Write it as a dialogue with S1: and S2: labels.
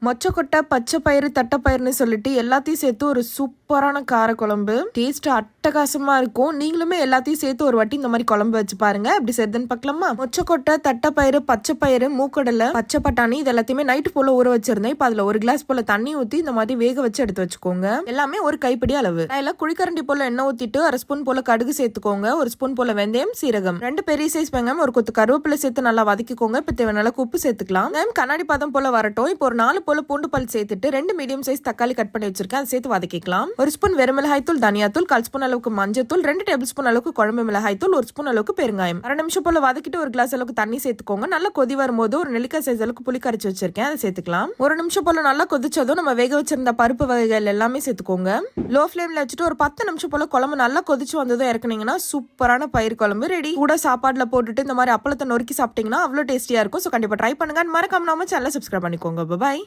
S1: மொச்சக்கொட்டை, பச்சை பயிறு, தட்டைப்பயிறுன்னு சொல்லிட்டு எல்லாத்தையும் சேர்த்து ஒரு சூப்பரான கார குழம்பு. டேஸ்ட் அட்டகாசமா இருக்கும். நீங்களுமே எல்லாத்தையும் சேர்த்து ஒரு வாட்டி இந்த மாதிரி குழம்பு வச்சு பாருங்க. எப்படி செய்யுதுன்னு பார்க்கலாமா? மொச்சக்கொட்டை, தட்டைப்பயிறு, பச்சை பயிறு, மூக்கடலை, பச்சை பட்டாணி இது எல்லாத்தையுமே நைட்டு போல ஊற வச்சிருந்தேன். இப்போ அதுல 1 கிளாஸ் போல தண்ணி ஊத்தி இந்த மாதிரி வேக வச்சு எடுத்து வச்சுக்கோங்க. எல்லாமே ஒரு கைப்பிடி அளவு. எல்லாம் குழிக்கரண்டி போல எண்ணெய் ஊத்திட்டு 1 ஸ்பூன் போல கடுகு சேர்த்துக்கோங்க. 1 ஸ்பூன் போல வெந்தயம், சீரகம், 2 பெரிய சைஸ் வெங்காயம், 1 கொத்து கருவேப்பிலை சேர்த்து நல்லா வதக்கிக்கோங்க. இப்போ தேவையான உப்பு சேர்த்துக்கலாம். கண்ணாடி பதம் போல வரட்டும். இப்போ ஒரு 4 போல பூண்டு பல் சேர்த்துட்டு 2 மீடியம் சைஸ் தக்காளி கட் பண்ணி வச்சிருக்கேன். அதை சேர்த்து வதக்கிக்கலாம். 1 ஸ்பூன் வெறும் மிளகாய் தூள், தனியா தூள், 1/4 ஸ்பூன் அளவுக்கு மஞ்சள் தூள், 2 டேபிள் ஸ்பூன் அளவுக்கு குழம்பு மிளகாய் தூள், 1 ஸ்பூன் அளவுக்கு பெருங்காயம். 1/2 நிமிஷம் போல வதக்கிட்டு 1 கிளாஸ் அளவுக்கு தண்ணி சேர்த்துக்கோங்க. நல்லா கொதி வரும்போது ஒரு நெல்லிக்காய் சைஸ் அளவுக்கு புளி கரைச்சி வச்சிருக்கேன். அதை சேர்த்துக்கலாம். 1 நிமிஷம் போல நல்லா கொதிச்சதும் நம்ம வேக வச்சிருந்த பருப்பு வகைகள் எல்லாமே சேர்த்துக்கோங்க. லோ ஃபிளேம்ல வச்சுட்டு ஒரு 10 நிமிஷம் போல குழம்பு நல்லா கொதிச்சு வந்ததும் இறக்குனீங்கன்னா சூப்பரான பயிர் குழம்பு ரெடி. கூட சாப்பாடுல போட்டுட்டு இந்த மாதிரி அப்பளத்தை நொறுக்கி சாப்பிட்டீங்கன்னா அவ்வளவு டேஸ்டியா இருக்கும். ஸோ கண்டிப்பா ட்ரை பண்ணுங்க. மறக்காம நம்ம சேனலை சப்ஸ்கிரைப் பண்ணிக்கோங்க. பாய்.